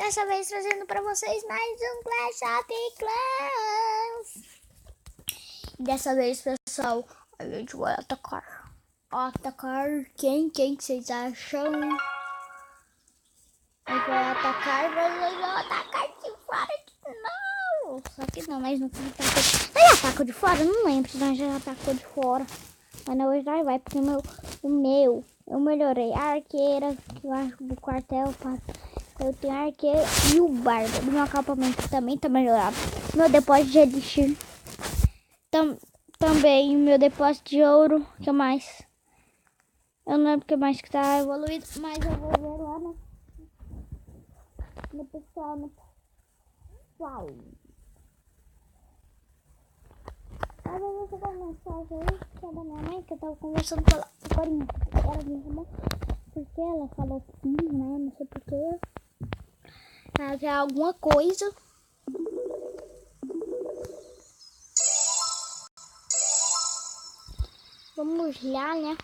dessa vez trazendo pra vocês mais um Clash of Clans. E dessa vez, pessoal, a gente vai atacar. Atacar quem que vocês acham? A gente vai atacar, mas vão atacar de fora de novo. Só que não, mas não atacou. Ele atacou de fora? Não lembro se nós já atacou de fora. Mas não, hoje nós vai, porque eu melhorei a arqueira, que eu acho do quartel, eu tenho a arqueira e o bardo. Meu acampamento também tá melhorado. Meu depósito de elixir. Também meu depósito de ouro. O que mais? Eu não lembro o que mais que tá evoluído, mas eu vou ver lá no pessoal, no pessoal. Aí eu vou pegar uma mensagem aí, que é da minha mãe, que eu tava conversando com ela agora. Ela me chamou, porque ela falou sim, né? Não sei porquê. Ela quer alguma coisa. Vamos lá, né?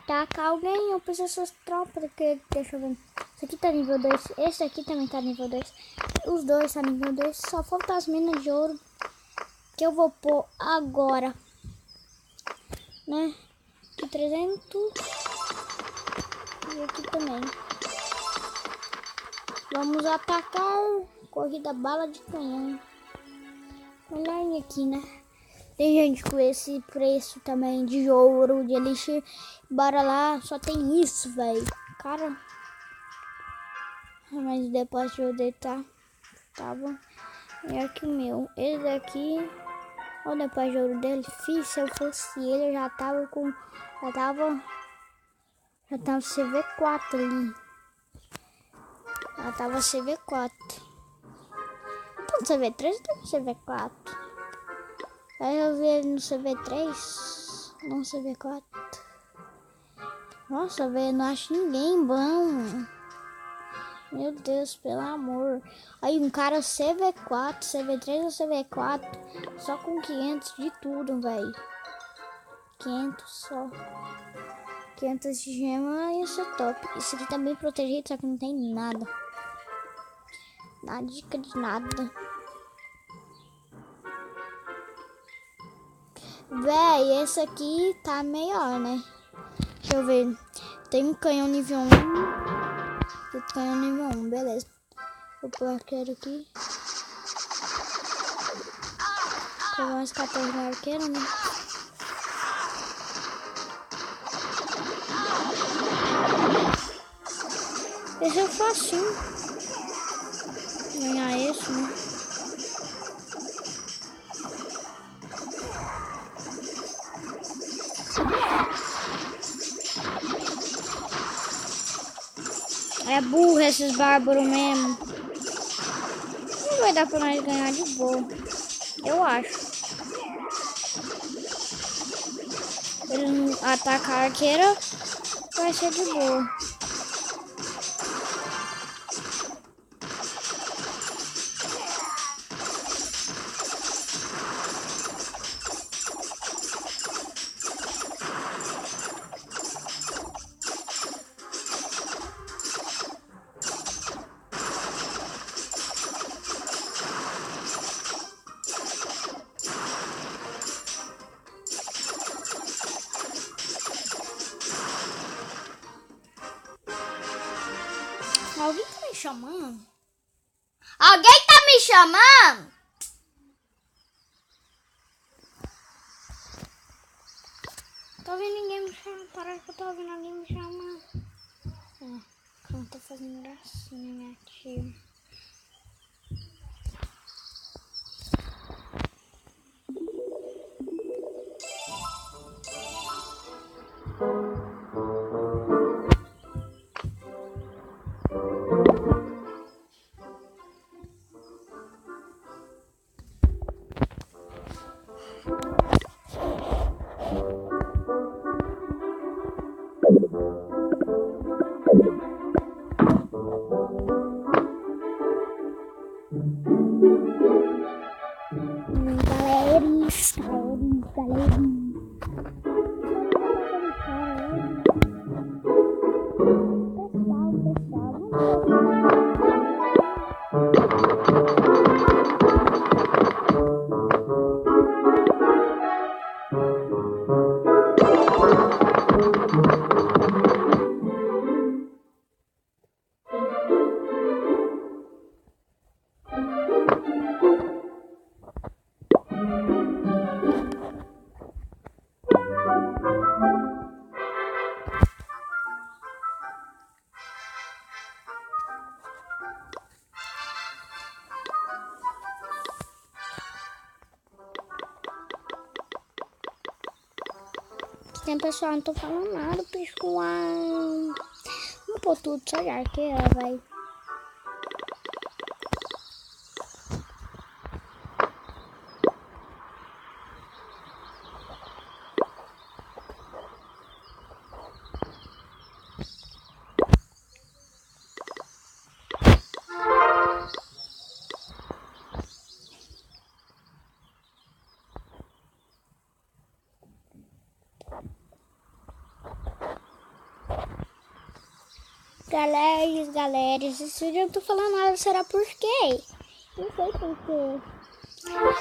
Tacar alguém, eu preciso dessas tropas aqui. Deixa eu ver. Esse aqui tá nível 2. Esse aqui também tá nível 2. Os dois tá nível 2. Só faltam as minas de ouro. Que eu vou pôr agora. Né? Aqui 300. E aqui também. Vamos atacar. Corrida bala de canhão. Olha aqui, né? Tem gente com esse preço também de ouro, de elixir. Bora lá, só tem isso, velho. Cara. Mas depois de eu deitar, tava melhor que o meu. Esse daqui, olha o depois de ouro dele. Fiz, se eu fosse ele, eu já tava com. Já tava CV4 ali. Já tava CV4. Então CV3 ou CV4? Aí eu vi ele no CV3, não CV4. Nossa, velho, não acho ninguém bom. Meu Deus, pelo amor. Aí um cara CV4, CV3 ou CV4, só com 500 de tudo, velho. 500 só. 500 de gema, isso é top. Isso aqui tá bem protegido, só que não tem nada. Nada, dica de nada. Véi, esse aqui tá melhor, né? Deixa eu ver. Tem um canhão nível 1. Outro canhão nível 1, beleza. Vou pôr arqueiro aqui. Vou mais 14 no arqueiro, né? Esse é facinho. Ganhar esse, né? É burro esses bárbaros mesmo. Não vai dar pra nós ganhar de boa. Eu acho. Ele não atacar a arqueira, vai ser de boa. Alguém tá me chamando? Alguém tá me chamando? Tô ouvindo ninguém me chamando. Parece que eu tô ouvindo alguém me chamando. Como tô fazendo gracinha, minha tia. Tem pessoal, não tô falando nada, pessoal. Vamos pôr tudo só de arqueira, vai. Galera, esse vídeo eu não tô falando nada, será por quê? Não sei por quê.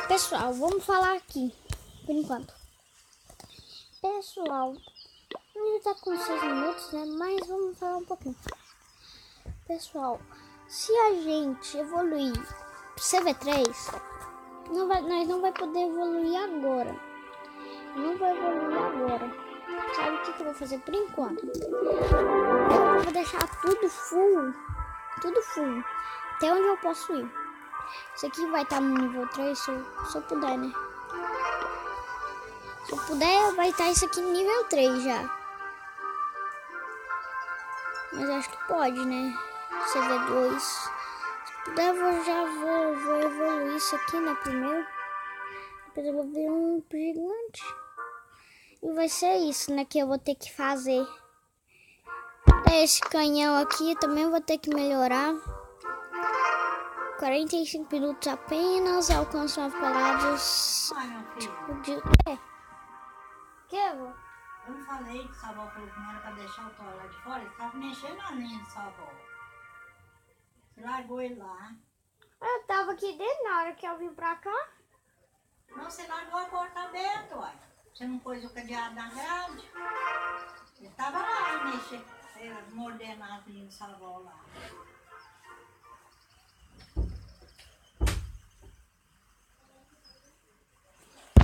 Pessoal, vamos falar aqui, por enquanto. Pessoal, ainda tá com 6 minutos, né? Mas vamos falar um pouquinho. Pessoal, se a gente evoluir CV3, nós não vai poder evoluir agora. Não vai evoluir agora. Sabe o que eu vou fazer por enquanto? Eu vou deixar tudo full. Tudo full. Até onde eu posso ir. Isso aqui vai estar no nível 3 se eu puder, né? Se eu puder, vai estar isso aqui no nível 3 já. Mas acho que pode, né? CV2. Se puder, eu vou evoluir isso aqui, né? Primeiro. Depois eu vou ver um gigante. E vai ser isso, né? Que eu vou ter que fazer. Esse canhão aqui também vou ter que melhorar. 45 minutos apenas. Alcanço as paradas. Ai, meu filho. Que? Eu não falei que sua avó falou que não era pra deixar o toalha lá de fora? Ele tava mexendo na linha de sua avó. Você largou ele lá. Eu tava aqui dentro na hora que eu vim pra cá. Não, você largou a porta aberta, uai. Você não pôs o cadeado na grade? Ele tava lá mexendo, mordendo as linhas de sua avó lá.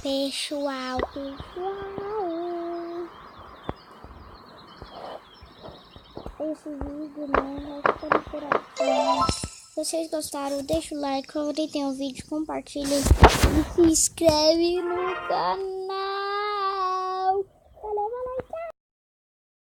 Pessoal. Esse vídeo, né, vai ficar por aqui. Se vocês gostaram, deixa o like, favoritem o vídeo, compartilhem e se inscreve no canal.